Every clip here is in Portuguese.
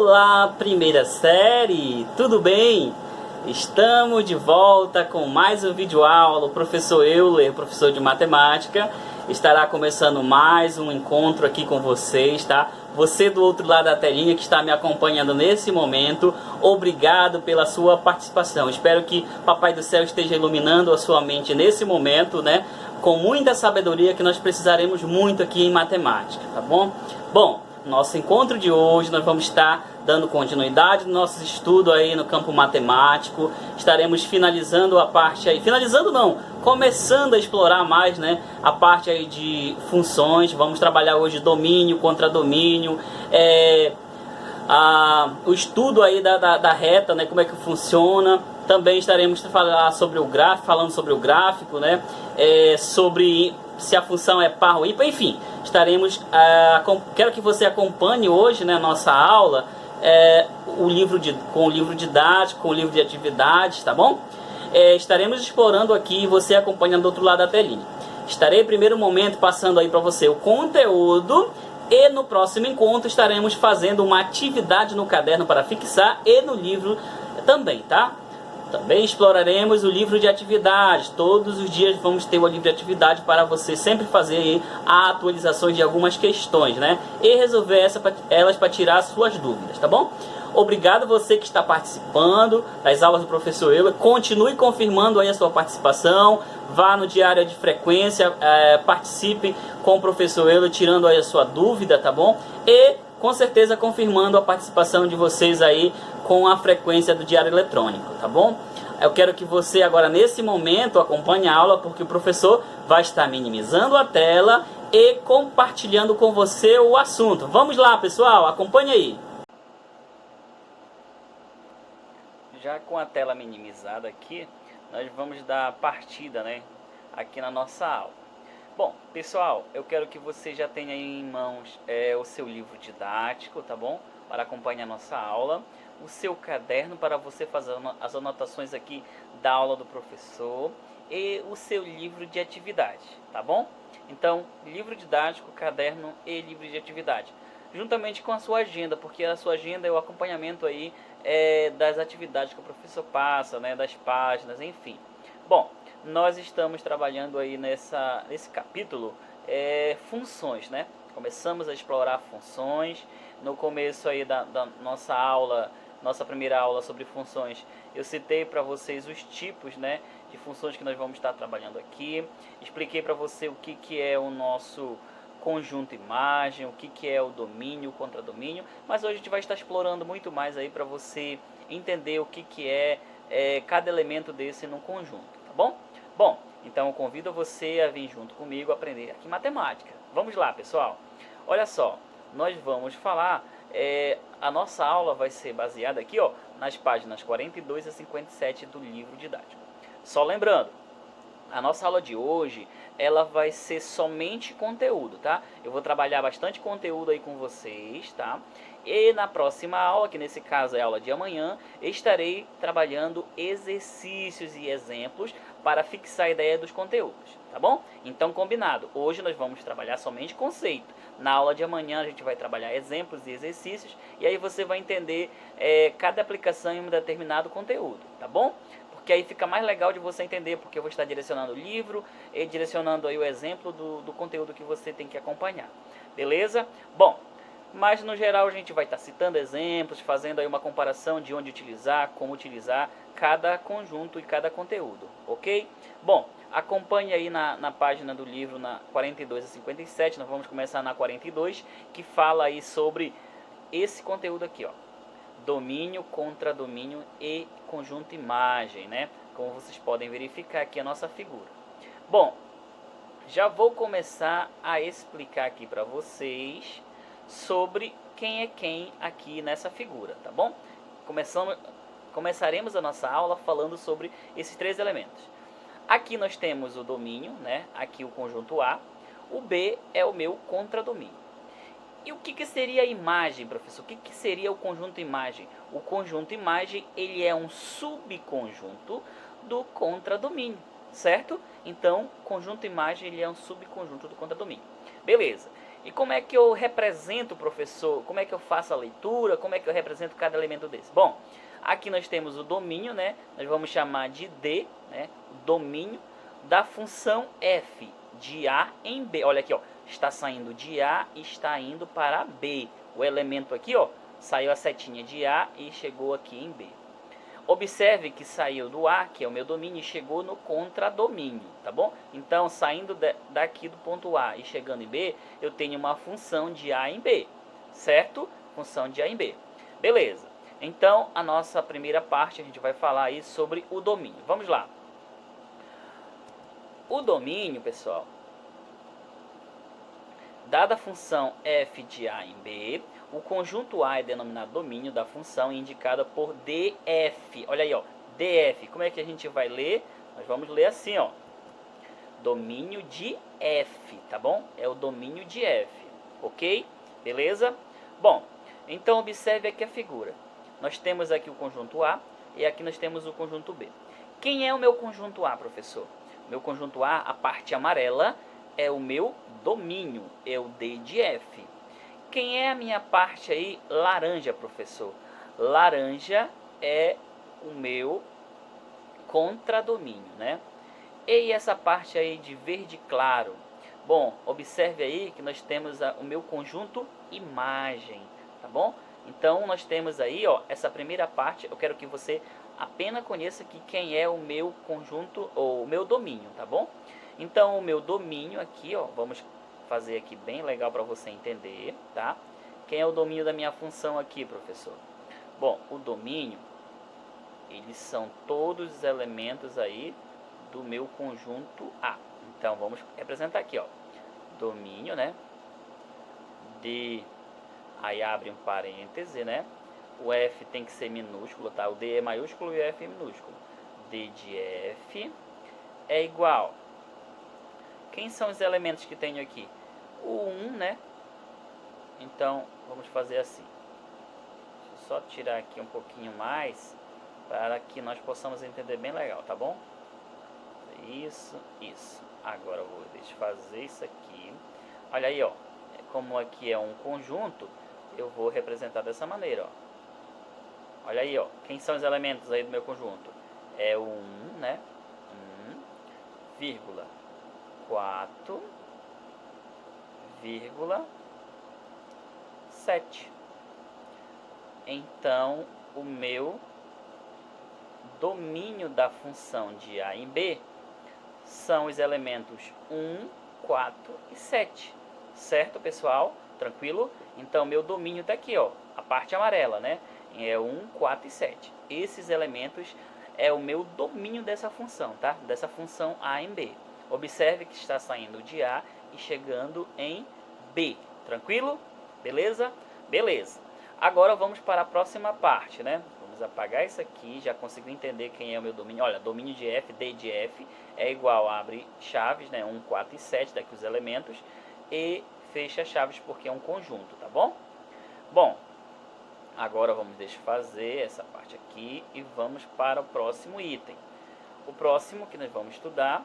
Olá, primeira série, tudo bem? Estamos de volta com mais um vídeo aula. O professor Euler, professor de matemática, estará começando mais um encontro aqui com vocês, tá? Você do outro lado da telinha que está me acompanhando nesse momento, obrigado pela sua participação. Espero que Papai do Céu esteja iluminando a sua mente nesse momento, né? Com muita sabedoria que nós precisaremos muito aqui em matemática, tá bom? Bom, nosso encontro de hoje nós vamos estar dando continuidade no nosso estudo aí no campo matemático. Estaremos finalizando a parte aí, finalizando não, começando a explorar mais, né, a parte aí de funções. Vamos trabalhar hoje domínio contra domínio, o estudo aí da reta, né, como é que funciona. Também estaremos falando sobre o gráfico, né, sobre se a função é par ou ímpar, enfim, estaremos, quero que você acompanhe hoje, né, nossa aula, com o livro didático, com o livro de atividades, tá bom? Estaremos explorando aqui, você acompanhando do outro lado da telinha. Estarei, primeiro momento, passando aí para você o conteúdo, e no próximo encontro estaremos fazendo uma atividade no caderno para fixar e no livro também, tá? Também exploraremos o livro de atividades. Todos os dias vamos ter o livro de atividade para você sempre fazer atualizações de algumas questões, né? E resolver elas para tirar suas dúvidas, tá bom? Obrigado você que está participando das aulas do professor Euler. Continue confirmando aí a sua participação. Vá no diário de frequência, participe com o professor Euler, tirando aí a sua dúvida, tá bom? E com certeza confirmando a participação de vocês aí com a frequência do diário eletrônico, tá bom? Eu quero que você agora nesse momento acompanhe a aula, porque o professor vai estar minimizando a tela e compartilhando com você o assunto. Vamos lá, pessoal, acompanhe aí. Já com a tela minimizada aqui, nós vamos dar partida, né, aqui na nossa aula. Bom, pessoal, eu quero que você já tenha em mãos o seu livro didático, tá bom? Para acompanhar a nossa aula. O seu caderno para você fazer as anotações aqui da aula do professor. E o seu livro de atividade, tá bom? Então, livro didático, caderno e livro de atividade. Juntamente com a sua agenda, porque a sua agenda é o acompanhamento aí das atividades que o professor passa, né? Das páginas, enfim. Bom, nós estamos trabalhando aí nesse capítulo funções, né? Começamos a explorar funções. No começo aí da nossa aula, nossa primeira aula sobre funções, eu citei para vocês os tipos, né, de funções que nós vamos estar trabalhando aqui. Expliquei para você o que é o nosso conjunto imagem, o que é o domínio, o contradomínio, mas hoje a gente vai estar explorando muito mais aí para você entender o que é cada elemento desse no conjunto, tá bom? Bom, então eu convido você a vir junto comigo aprender aqui matemática. Vamos lá, pessoal. Olha só, nós vamos falar, a nossa aula vai ser baseada aqui, ó, nas páginas 42 a 57 do livro didático. Só lembrando, a nossa aula de hoje, ela vai ser somente conteúdo, tá? Eu vou trabalhar bastante conteúdo aí com vocês, tá? E na próxima aula, que nesse caso é a aula de amanhã, estarei trabalhando exercícios e exemplos para fixar a ideia dos conteúdos, tá bom? Então, combinado. Hoje nós vamos trabalhar somente conceito. Na aula de amanhã a gente vai trabalhar exemplos e exercícios, e aí você vai entender cada aplicação em um determinado conteúdo, tá bom? Que aí fica mais legal de você entender, porque eu vou estar direcionando o livro e direcionando aí o exemplo do conteúdo que você tem que acompanhar. Beleza? Bom, mas no geral a gente vai estar citando exemplos, fazendo aí uma comparação de onde utilizar, como utilizar cada conjunto e cada conteúdo, ok? Bom, acompanhe aí na página do livro, na 42 a 57, nós vamos começar na 42, que fala aí sobre esse conteúdo aqui, ó. Domínio, contradomínio e conjunto imagem, né? Como vocês podem verificar aqui a nossa figura. Bom, já vou começar a explicar aqui para vocês sobre quem é quem aqui nessa figura, tá bom? Começaremos a nossa aula falando sobre esses três elementos. Aqui nós temos o domínio, né? Aqui o conjunto A. O B é o meu contradomínio. E o que seria a imagem, professor? O que seria o conjunto imagem? O conjunto imagem, ele é um subconjunto do contradomínio, certo? Então, conjunto imagem, ele é um subconjunto do contradomínio. Beleza. E como é que eu represento, professor? Como é que eu faço a leitura? Como é que eu represento cada elemento desse? Bom, aqui nós temos o domínio, né? Nós vamos chamar de D, né? O domínio da função f de A em B. Olha aqui, ó, está saindo de A e está indo para B. O elemento aqui, ó, saiu a setinha de A e chegou aqui em B. Observe que saiu do A, que é o meu domínio, e chegou no contradomínio, tá bom? Então, saindo daqui do ponto A e chegando em B, eu tenho uma função de A em B, certo? Função de A em B. Beleza. Então, a nossa primeira parte, a gente vai falar aí sobre o domínio. Vamos lá. O domínio, pessoal, dada a função f de A em B, o conjunto A é denominado domínio da função indicada por df. Olha aí, ó, df. Como é que a gente vai ler? Nós vamos ler assim, ó. Domínio de f, tá bom? É o domínio de f, ok? Beleza? Bom, então observe aqui a figura. Nós temos aqui o conjunto A e aqui nós temos o conjunto B. Quem é o meu conjunto A, professor? Meu conjunto A, a parte amarela, é o meu domínio, é o D de F. Quem é a minha parte aí laranja, professor? Laranja é o meu contradomínio, né? E essa parte aí de verde claro? Bom, observe aí que nós temos o meu conjunto imagem, tá bom? Então, nós temos aí, ó, essa primeira parte, eu quero que você apenas conheça que quem é o meu conjunto, ou o meu domínio, tá bom? Então, o meu domínio aqui, ó, vamos fazer aqui bem legal para você entender, tá? Quem é o domínio da minha função aqui, professor? Bom, o domínio, eles são todos os elementos aí do meu conjunto A. Então, vamos representar aqui, ó, domínio, né? De, aí abre um parêntese, né? O F tem que ser minúsculo, tá? O D é maiúsculo e o F é minúsculo. D de F é igual. Quem são os elementos que tenho aqui? O 1, né? Então, vamos fazer assim. Deixa eu só tirar aqui um pouquinho mais para que nós possamos entender bem legal, tá bom? Isso, isso. Agora eu vou desfazer isso aqui. Olha aí, ó. Como aqui é um conjunto, eu vou representar dessa maneira, ó. Olha aí, ó. Quem são os elementos aí do meu conjunto? É o 1, né? 1, vírgula, 4, vírgula, 7. Então, o meu domínio da função de A em B são os elementos 1, 4 e 7. Certo, pessoal? Tranquilo? Então, meu domínio está aqui, ó. A parte amarela, né? É 1, 4 e 7. Esses elementos é o meu domínio dessa função, tá? Dessa função A em B. Observe que está saindo de A e chegando em B. Tranquilo? Beleza? Beleza. Agora vamos para a próxima parte, né? Vamos apagar isso aqui, já conseguiu entender quem é o meu domínio. Olha, domínio de F, D de F é igual a abre chaves, né? 1, 4 e 7, daqui os elementos, e fecha chaves porque é um conjunto, tá bom? Bom, agora vamos desfazer essa parte aqui e vamos para o próximo item. O próximo que nós vamos estudar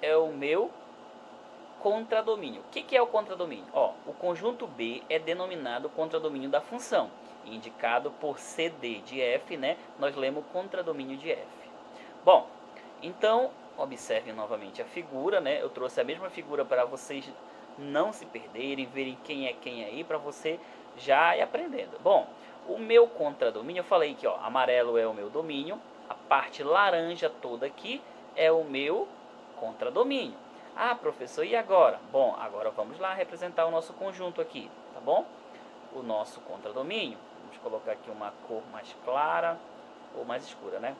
é o meu contradomínio. O que é o contradomínio? Ó, o conjunto B é denominado contradomínio da função, indicado por CD de F, né? Nós lemos contradomínio de F. Bom, então, observe novamente a figura, né? Eu trouxe a mesma figura para vocês não se perderem, verem quem é aí, para você já ir aprendendo. Bom, o meu contradomínio, eu falei que, ó, amarelo é o meu domínio, a parte laranja toda aqui é o meu contradomínio. Ah, professor, e agora? Bom, agora vamos lá representar o nosso conjunto aqui, tá bom? O nosso contradomínio. Vamos colocar aqui uma cor mais clara ou mais escura, né?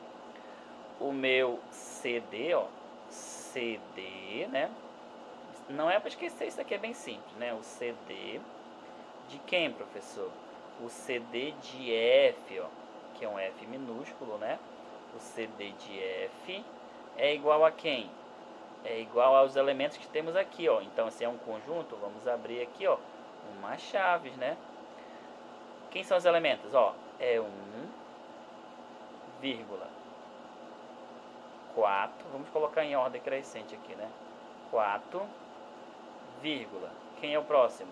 O meu CD, ó, CD, né? Não é para esquecer, isso aqui é bem simples, né? O CD de quem, professor? O CD de F, ó, que é um F minúsculo, né? O CD de F é igual a quem? É igual aos elementos que temos aqui, ó. Então, se é um conjunto, vamos abrir aqui, ó, umas chaves, né? Quem são os elementos? Ó, é 1, vírgula, 4. Vamos colocar em ordem crescente aqui, né? 4, vírgula. Quem é o próximo?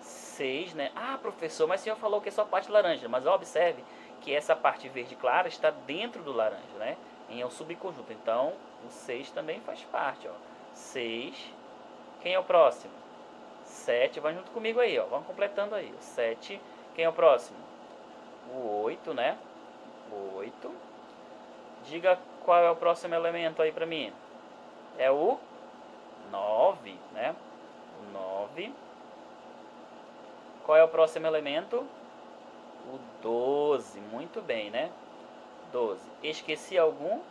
6, né? Ah, professor, mas o senhor falou que é só a parte laranja. Mas observe que essa parte verde clara está dentro do laranja, né? Em um subconjunto. Então, o 6 também faz parte, ó. 6. Quem é o próximo? 7. Vai junto comigo aí, ó. Vamos completando aí. O 7. Quem é o próximo? O 8, né? O 8. Diga qual é o próximo elemento aí pra mim. É o 9, né? O 9. Qual é o próximo elemento? O 12. Muito bem, né? 12. Esqueci algum?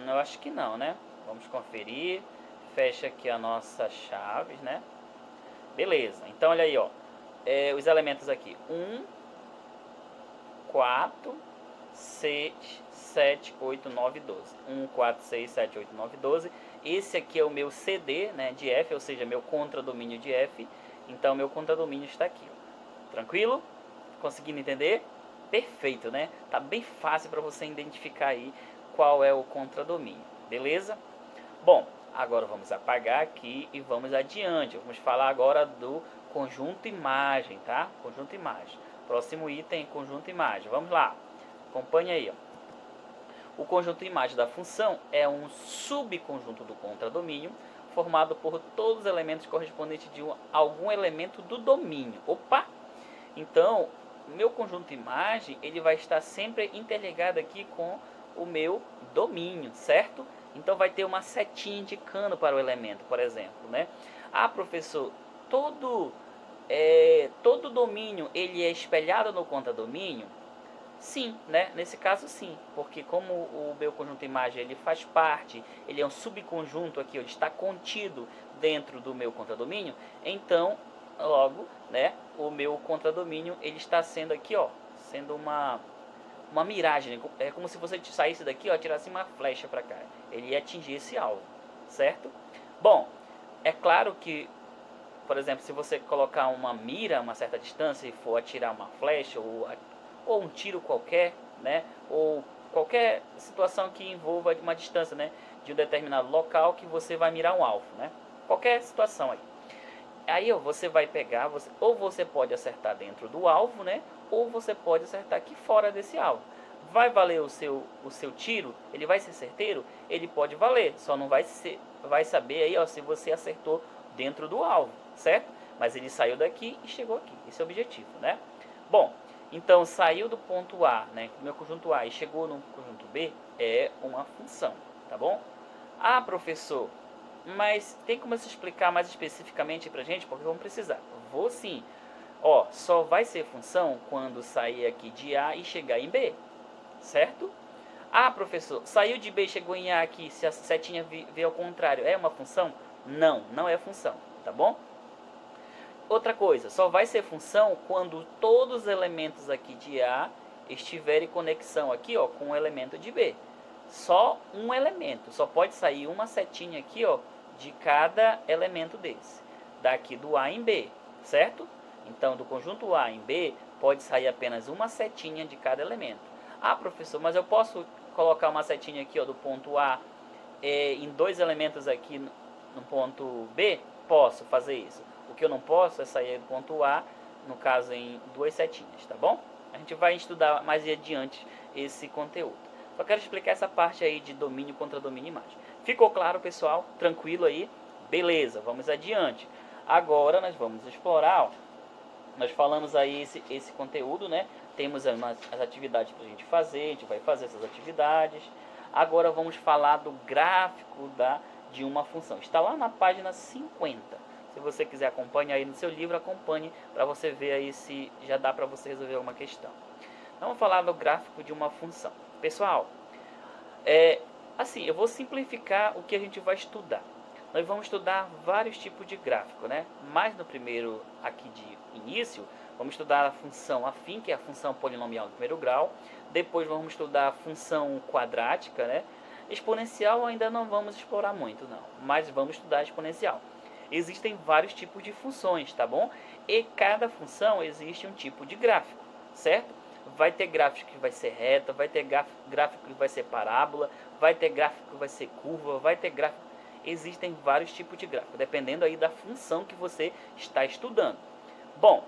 Eu acho que não, né? Vamos conferir. Fecha aqui as nossas chaves, né? Beleza. Então, olha aí, ó. Os elementos aqui. 1, 4, 6, 7, 8, 9, 12. 1, 4, 6, 7, 8, 9, 12. Esse aqui é o meu CD, né, de F, ou seja, meu contradomínio de F. Então, meu contradomínio está aqui, ó. Tranquilo? Conseguindo entender? Perfeito, né? Tá bem fácil para você identificar aí qual é o contradomínio. Beleza? Bom, agora vamos apagar aqui e vamos adiante. Vamos falar agora do conjunto imagem, tá? Conjunto imagem. Próximo item, conjunto imagem. Vamos lá. Acompanhe aí, ó. O conjunto imagem da função é um subconjunto do contradomínio formado por todos os elementos correspondentes de algum elemento do domínio. Opa! Então, meu conjunto imagem, ele vai estar sempre interligado aqui com o meu domínio, certo? Então, vai ter uma setinha indicando para o elemento, por exemplo, né? Ah, professor, todo domínio, ele é espelhado no contradomínio? Sim, né? Nesse caso sim, porque como o meu conjunto imagem ele faz parte, ele é um subconjunto aqui, ele está contido dentro do meu contradomínio, então logo, né, o meu contradomínio ele está sendo aqui, ó, sendo uma miragem, é como se você saísse daqui, ó, tirasse uma flecha para cá, ele ia atingir esse alvo, certo? Bom, é claro que, por exemplo, se você colocar uma mira a uma certa distância e for atirar uma flecha ou um tiro qualquer, né? Ou qualquer situação que envolva uma distância, né? De um determinado local que você vai mirar um alvo, né? Qualquer situação aí. Aí você vai pegar, ou você pode acertar dentro do alvo, né? Ou você pode acertar aqui fora desse alvo. Vai valer o seu tiro? Ele vai ser certeiro? Ele pode valer, só não vai saber aí, ó, se você acertou dentro do alvo, certo? Mas ele saiu daqui e chegou aqui. Esse é o objetivo, né? Bom, então, saiu do ponto A, né, do meu conjunto A, e chegou no conjunto B, é uma função, tá bom? Ah, professor, mas tem como se explicar mais especificamente pra gente? Porque vamos precisar. Vou sim. Ó, só vai ser função quando sair aqui de A e chegar em B, certo? Ah, professor, saiu de B e chegou em A aqui, se a setinha vier ao contrário, é uma função? Não, não é função, tá bom? Outra coisa, só vai ser função quando todos os elementos aqui de A estiverem em conexão aqui, ó, com o elemento de B. Só um elemento, só pode sair uma setinha aqui, ó, de cada elemento desse. Daqui do A em B, certo? Então, do conjunto A em B, pode sair apenas uma setinha de cada elemento. Ah, professor, mas eu posso colocar uma setinha aqui, ó, do ponto A em dois elementos aqui no ponto B? Posso fazer isso. O que eu não posso é sair do ponto A, no caso em duas setinhas, tá bom? A gente vai estudar mais adiante esse conteúdo. Só quero explicar essa parte aí de domínio contra domínio imagem. Ficou claro, pessoal? Tranquilo aí? Beleza, vamos adiante. Agora nós vamos explorar, ó, nós falamos aí esse conteúdo, né? Temos as atividades para a gente fazer, a gente vai fazer essas atividades. Agora vamos falar do gráfico de uma função. Está lá na página 50. Se você quiser acompanhar aí no seu livro, acompanhe para você ver aí se já dá para você resolver alguma questão. Vamos falar do gráfico de uma função. Pessoal, assim, eu vou simplificar o que a gente vai estudar. Nós vamos estudar vários tipos de gráfico, né? Mas no primeiro aqui de início, vamos estudar a função afim, que é a função polinomial do primeiro grau. Depois vamos estudar a função quadrática, né? Exponencial ainda não vamos explorar muito, não. Mas vamos estudar a exponencial. Existem vários tipos de funções, tá bom? E cada função existe um tipo de gráfico, certo? Vai ter gráfico que vai ser reta, vai ter gráfico que vai ser parábola, vai ter gráfico que vai ser curva, vai ter gráfico... existem vários tipos de gráfico, dependendo aí da função que você está estudando. Bom,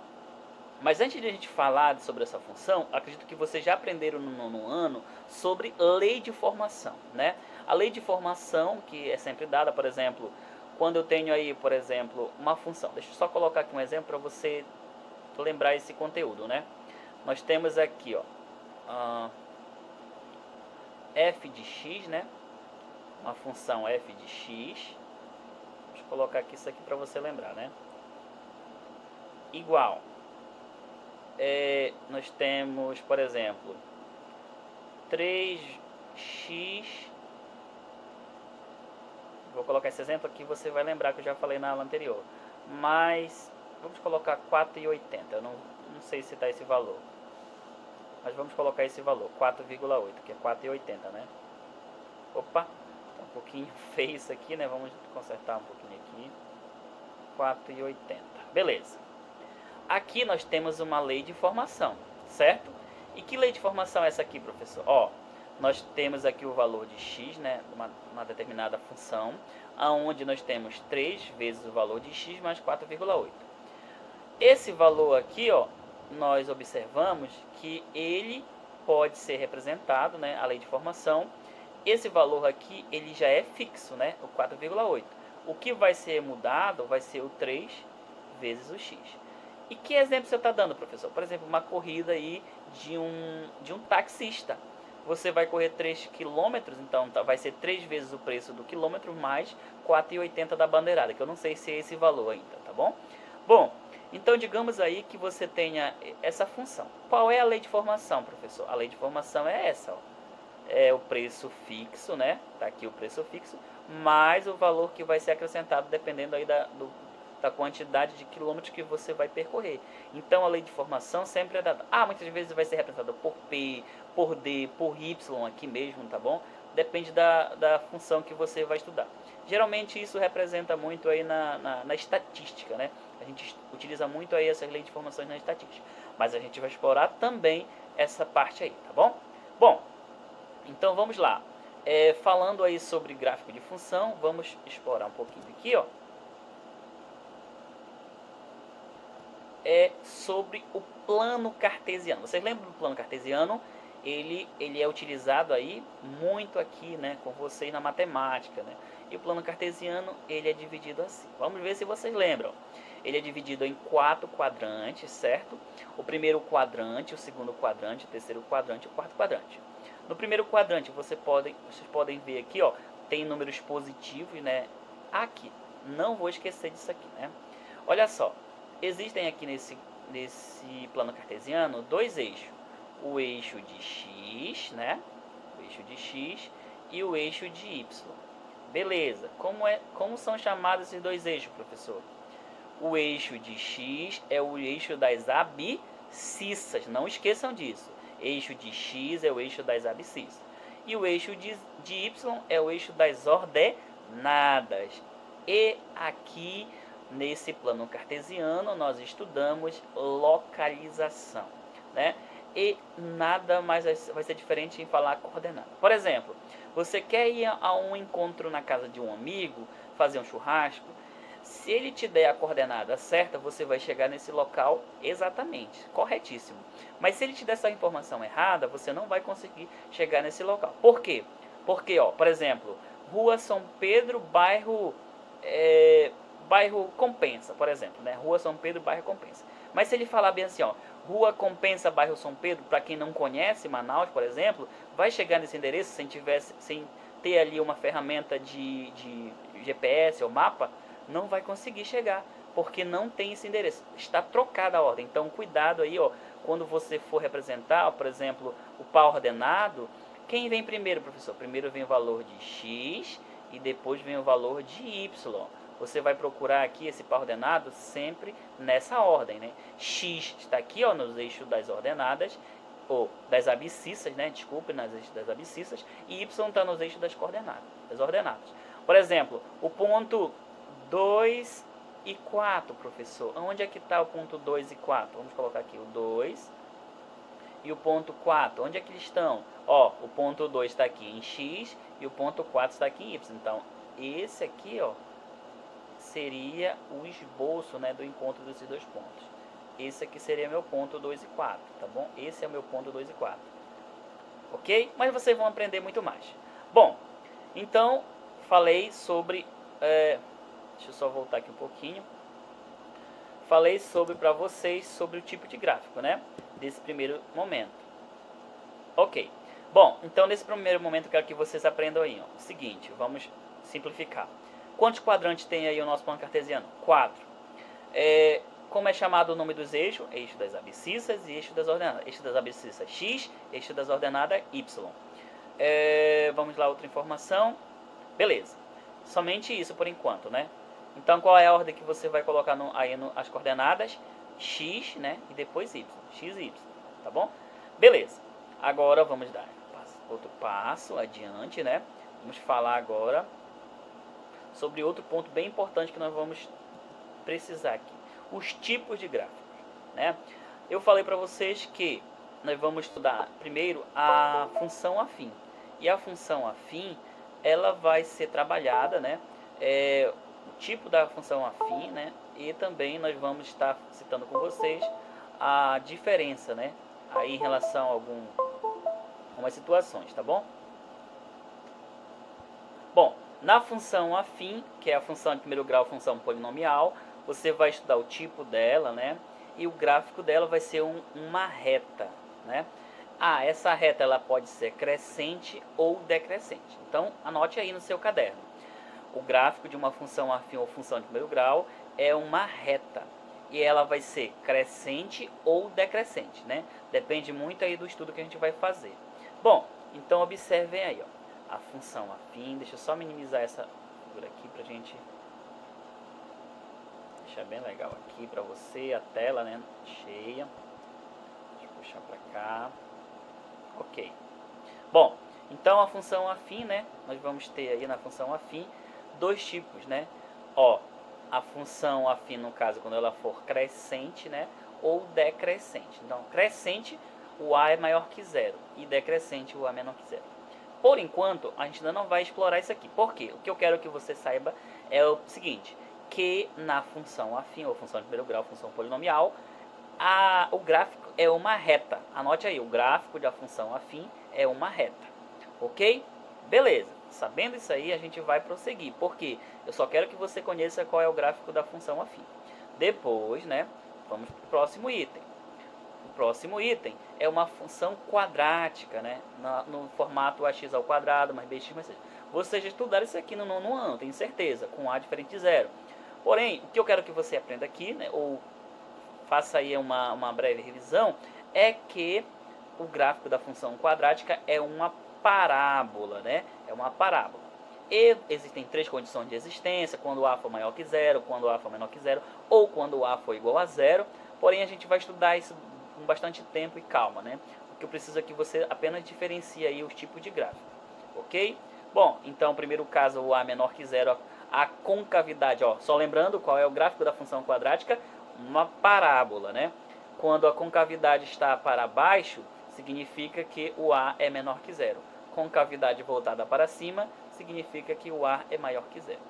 mas antes de a gente falar sobre essa função, acredito que vocês já aprenderam no nono ano sobre lei de formação, né? A lei de formação, que é sempre dada, por exemplo, quando eu tenho aí, por exemplo, uma função. Deixa eu só colocar aqui um exemplo para você lembrar esse conteúdo, né? Nós temos aqui, ó, f de x, né? Uma função f de x. Deixa eu colocar aqui isso aqui para você lembrar, né? Igual. Nós temos, por exemplo, 3x. Vou colocar esse exemplo aqui, você vai lembrar que eu já falei na aula anterior. Mas vamos colocar 4,80. Eu não sei se está esse valor. Mas vamos colocar esse valor, 4,8, que é 4,80, né? Opa, tá um pouquinho feio isso aqui, né? Vamos consertar um pouquinho aqui. 4,80. Beleza. Aqui nós temos uma lei de formação, certo? E que lei de formação é essa aqui, professor? Ó, nós temos aqui o valor de x, né? Uma determinada função, aonde nós temos 3 vezes o valor de x mais 4,8. Esse valor aqui, ó, nós observamos que ele pode ser representado, né? A lei de formação. Esse valor aqui, ele já é fixo, né? O 4,8. O que vai ser mudado vai ser o 3 vezes o x. E que exemplo você está dando, professor? Por exemplo, uma corrida aí de um taxista. Você vai correr 3 km, então vai ser 3 vezes o preço do quilômetro mais 4,80 da bandeirada, que eu não sei se é esse valor ainda, tá bom? Bom, então digamos aí que você tenha essa função. Qual é a lei de formação, professor? A lei de formação é essa, ó. É o preço fixo, né? Tá aqui o preço fixo, mais o valor que vai ser acrescentado dependendo aí da quantidade de quilômetros que você vai percorrer. Então a lei de formação sempre é dada. Muitas vezes vai ser representada por P, por D, por Y aqui mesmo, tá bom? Depende da função que você vai estudar. Geralmente isso representa muito aí na estatística, né? A gente utiliza muito aí essas leis de formações na estatística. Mas a gente vai explorar também essa parte aí, tá bom? Bom, então vamos lá. Falando aí sobre gráfico de função, vamos explorar um pouquinho aqui, ó. Sobre o plano cartesiano. Vocês lembram do plano cartesiano? Ele é utilizado aí muito aqui, né, com vocês na matemática, né? E o plano cartesiano, ele é dividido assim. Vamos ver se vocês lembram. Ele é dividido em 4 quadrantes, certo? O primeiro quadrante, o segundo quadrante, o terceiro quadrante e o quarto quadrante. No primeiro quadrante, vocês podem ver aqui, ó, tem números positivos, né? Aqui, não vou esquecer disso aqui, né? Olha só. Existem aqui nesse plano cartesiano 2 eixos. O eixo de x, né? O eixo de x e o eixo de y. Beleza. Como são chamados esses 2 eixos, professor? O eixo de x é o eixo das abscissas. Não esqueçam disso. Eixo de x é o eixo das abscissas. E o eixo de y é o eixo das ordenadas. E aqui nesse plano cartesiano, nós estudamos localização, né? E nada mais vai ser diferente em falar coordenada. Por exemplo, você quer ir a um encontro na casa de um amigo, fazer um churrasco. Se ele te der a coordenada certa, você vai chegar nesse local exatamente, corretíssimo. Mas se ele te der essa informação errada, você não vai conseguir chegar nesse local. Por quê? Porque, ó, por exemplo, Rua São Pedro, bairro Compensa, por exemplo, né? Rua São Pedro, bairro Compensa. Mas se ele falar bem assim, ó, Rua Compensa, bairro São Pedro, para quem não conhece Manaus, por exemplo, vai chegar nesse endereço sem ter ali uma ferramenta de GPS ou mapa, não vai conseguir chegar, porque não tem esse endereço. Está trocada a ordem. Então, cuidado aí, ó, quando você for representar, por exemplo, o par ordenado, quem vem primeiro, professor? Primeiro vem o valor de x e depois vem o valor de y. Você vai procurar aqui esse par ordenado sempre nessa ordem, né? X está aqui, ó, nos eixos das ordenadas, ou das abscissas, né? Desculpe, nas eixos das abscissas, e Y está nos eixos das coordenadas, das ordenadas. Por exemplo, o ponto 2 e 4, professor. Onde é que está o ponto 2 e 4? Vamos colocar aqui o 2 e o ponto 4. Onde é que eles estão? Ó, o ponto 2 está aqui em X e o ponto 4 está aqui em Y. Então, esse aqui, ó, seria o esboço, né, do encontro desses dois pontos. Esse aqui seria meu ponto 2 e 4, tá bom? Esse é o meu ponto 2 e 4. Ok? Mas vocês vão aprender muito mais. Bom, então, falei sobre... deixa eu só voltar aqui um pouquinho. Falei para vocês sobre o tipo de gráfico, né? Desse primeiro momento. Ok. Bom, então nesse primeiro momento eu quero que vocês aprendam aí, ó, o seguinte, vamos simplificar. Quantos quadrantes tem aí o nosso plano cartesiano? 4. Como é chamado o nome dos eixos? Eixo das abscissas e eixo das ordenadas. Eixo das abscissas x, eixo das ordenadas y. Vamos lá, outra informação. Beleza. Somente isso por enquanto, né? Então qual é a ordem que você vai colocar as coordenadas? X, né? E depois y. X e y, tá bom? Beleza. Agora vamos dar outro passo adiante, né? Vamos falar agora sobre outro ponto bem importante que nós vamos precisar aqui. Os tipos de gráficos, né? Eu falei para vocês que nós vamos estudar primeiro a função afim. E a função afim, ela vai ser trabalhada, né? O tipo da função afim, né? E também nós vamos estar citando com vocês a diferença, né? Aí em relação a algumas situações, tá bom? Bom, na função afim, que é a função de primeiro grau, função polinomial, você vai estudar o tipo dela, né? E o gráfico dela vai ser uma reta, né? Essa reta ela pode ser crescente ou decrescente. Então, anote aí no seu caderno. O gráfico de uma função afim ou função de primeiro grau é uma reta. E ela vai ser crescente ou decrescente, né? Depende muito aí do estudo que a gente vai fazer. Bom, então observem aí, ó, a função afim. Deixa eu só minimizar essa figura aqui pra gente deixar bem legal aqui pra você, a tela, né, cheia. Deixa eu puxar pra cá. Ok. Bom, então a função afim, né, nós vamos ter aí na função afim dois tipos, né? Ó, a função afim, no caso, quando ela for crescente, né, ou decrescente. Então, crescente, o A é maior que zero, e decrescente, o A é menor que zero. Por enquanto, a gente ainda não vai explorar isso aqui. Por quê? O que eu quero que você saiba é o seguinte, que na função afim, ou função de primeiro grau, função polinomial, o gráfico é uma reta. Anote aí, o gráfico da função afim é uma reta. Ok? Beleza. Sabendo isso aí, a gente vai prosseguir. Porque eu só quero que você conheça qual é o gráfico da função afim. Depois, né, vamos para o próximo item. O próximo item é uma função quadrática, né, no formato ax ao quadrado mais bx mais c. Vocês já estudaram isso aqui no nono ano, tenho certeza, com a diferente de zero. Porém, o que eu quero que você aprenda aqui, né, ou faça aí uma breve revisão, é que o gráfico da função quadrática é uma parábola, né? É uma parábola. E existem três condições de existência, quando A for maior que zero, quando A for menor que zero, ou quando A for igual a zero. Porém, a gente vai estudar isso com bastante tempo e calma, né? O que eu preciso é que você apenas diferencie aí os tipos de gráfico, ok? Bom, então, primeiro caso, o A menor que zero, a concavidade, ó, só lembrando qual é o gráfico da função quadrática, uma parábola, né? Quando a concavidade está para baixo, significa que o A é menor que zero. Concavidade voltada para cima, significa que o A é maior que zero.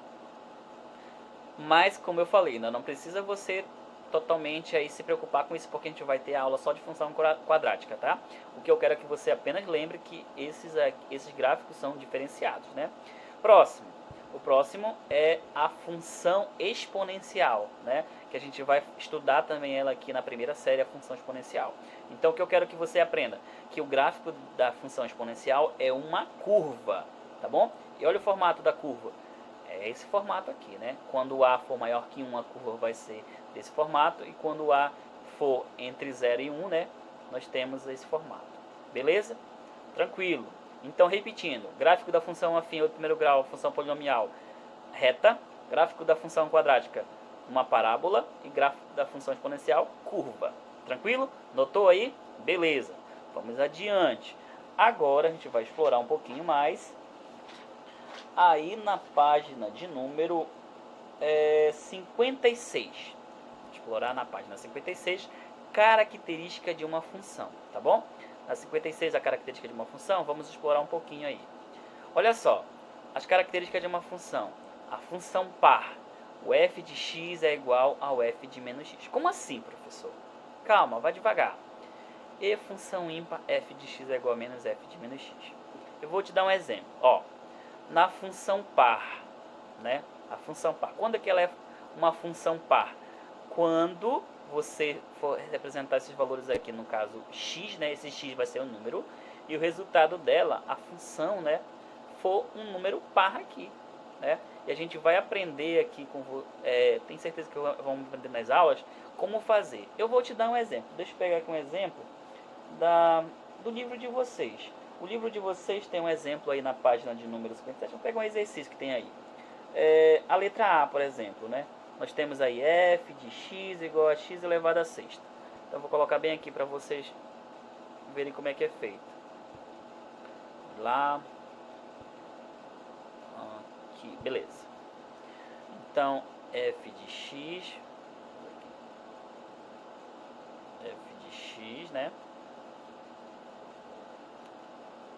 Mas, como eu falei, ainda não precisa você totalmente aí se preocupar com isso, porque a gente vai ter aula só de função quadrática, tá? O que eu quero é que você apenas lembre que esses gráficos são diferenciados, né? Próximo. O próximo é a função exponencial, né? Que a gente vai estudar também ela aqui na primeira série, a função exponencial. Então, o que eu quero que você aprenda? Que o gráfico da função exponencial é uma curva, tá bom? E olha o formato da curva. É esse formato aqui, né? Quando o A for maior que 1, a curva vai ser desse formato. E quando o A for entre 0 e 1, né? Nós temos esse formato. Beleza? Tranquilo. Então, repetindo, gráfico da função afim ou primeiro grau, função polinomial, reta. Gráfico da função quadrática, uma parábola. E gráfico da função exponencial, curva. Tranquilo? Notou aí? Beleza. Vamos adiante. Agora a gente vai explorar um pouquinho mais. Aí na página de número 56. Explorar na página 56, característica de uma função, tá bom? Na 56, a característica de uma função, vamos explorar um pouquinho aí. Olha só, as características de uma função. A função par, o f de x é igual ao f de menos x. Como assim, professor? Calma, vai devagar. E função ímpar, f de x é igual a menos f de menos x. Eu vou te dar um exemplo. Ó, na função par, né? A função par. Quando é que ela é uma função par? Quando você for representar esses valores aqui, no caso x, né? Esse x vai ser um número, e o resultado dela, a função, né? For um número par aqui, né? E a gente vai aprender aqui, tenho certeza que vamos aprender nas aulas, como fazer. Eu vou te dar um exemplo. Deixa eu pegar aqui um exemplo do livro de vocês. O livro de vocês tem um exemplo aí na página de número 57. Vamos pegar um exercício que tem aí. A letra A, por exemplo, né? Nós temos aí f de x igual a x elevado a sexta. Então, vou colocar bem aqui para vocês verem como é que é feito. Lá. Aqui, beleza. Então, f de x. Né?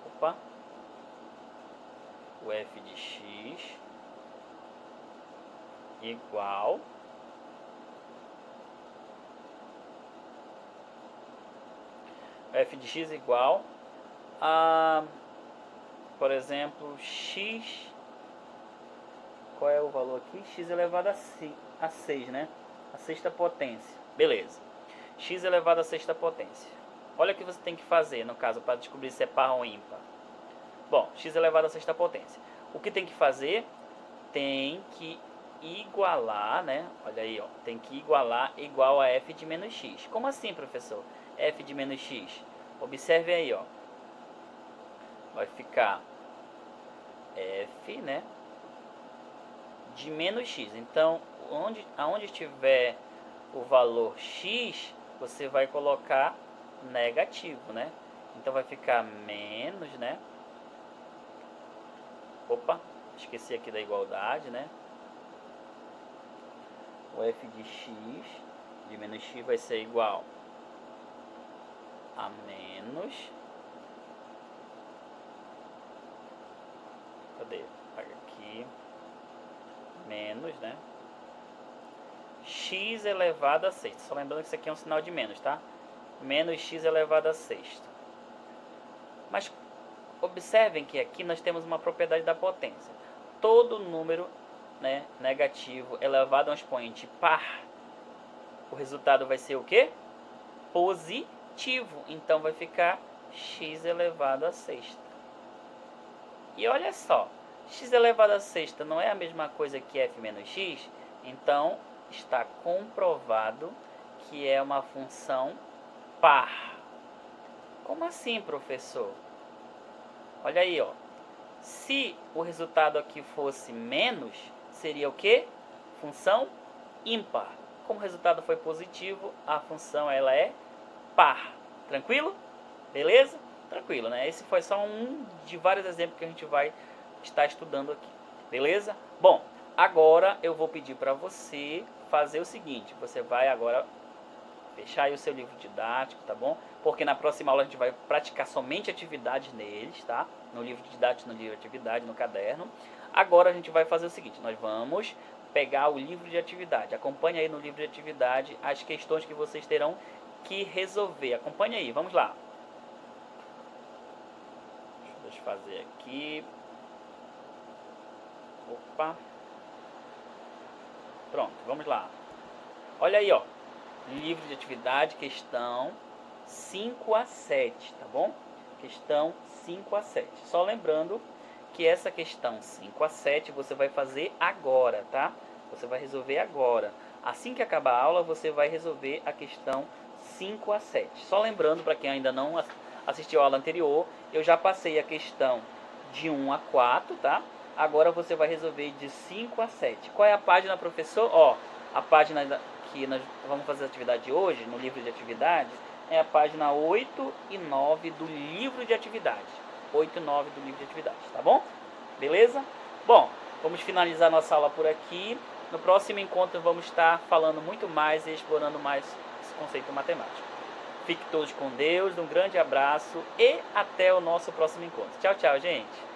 Opa. O f de x igual f de x igual a, por exemplo, x. Qual é o valor aqui? X elevado a 6, né? A sexta potência. Beleza. X elevado a sexta potência. Olha o que você tem que fazer, no caso, para descobrir se é par ou ímpar. Bom, x elevado a sexta potência. O que tem que fazer? Tem que igualar, né? Olha aí, ó. Tem que igualar igual a f de menos x. Como assim, professor? F de menos x. Observe aí, ó. Vai ficar f, né? De menos x. Então, aonde estiver o valor x, você vai colocar negativo, né? Então vai ficar menos, né? Opa, esqueci aqui da igualdade, né? O f de x de menos x vai ser igual a menos. Cadê? Paga aqui. Menos, né? X elevado a sexta. Só lembrando que isso aqui é um sinal de menos, tá? Menos x elevado a sexta. Mas observem que aqui nós temos uma propriedade da potência. Todo número, né, negativo elevado a um expoente par, o resultado vai ser o quê? Positivo. Então vai ficar x elevado a sexta. E olha só, x elevado a sexta não é a mesma coisa que f menos x? Então está comprovado que é uma função par. Como assim, professor? Olha aí, ó. Se o resultado aqui fosse menos, seria o quê? Função ímpar. Como o resultado foi positivo, a função ela é par. Tranquilo? Beleza? Tranquilo, né? Esse foi só um de vários exemplos que a gente vai estar estudando aqui. Beleza? Bom, agora eu vou pedir para você fazer o seguinte. Você vai agora fechar aí o seu livro didático, tá bom? Porque na próxima aula a gente vai praticar somente atividades neles, tá? No livro didático, no livro de atividade, no caderno. Agora a gente vai fazer o seguinte, nós vamos pegar o livro de atividade. Acompanhe aí no livro de atividade as questões que vocês terão que resolver. Acompanhe aí, vamos lá. Deixa eu fazer aqui. Opa. Pronto, vamos lá. Olha aí, ó. Livro de atividade, questão 5 a 7, tá bom? Questão 5 a 7. Só lembrando que essa questão 5 a 7 você vai fazer agora, tá? Você vai resolver agora. Assim que acabar a aula, você vai resolver a questão 5 a 7. Só lembrando, para quem ainda não assistiu a aula anterior, eu já passei a questão de 1 a 4, tá? Agora você vai resolver de 5 a 7. Qual é a página, professor? Ó, a página que nós vamos fazer a atividade hoje, no livro de atividades, é a página 8 e 9 do livro de atividades. 8 e 9 do livro de atividades, tá bom? Beleza? Bom, vamos finalizar nossa aula por aqui. No próximo encontro vamos estar falando muito mais e explorando mais esse conceito matemático. Fiquem todos com Deus, um grande abraço e até o nosso próximo encontro. Tchau, tchau, gente!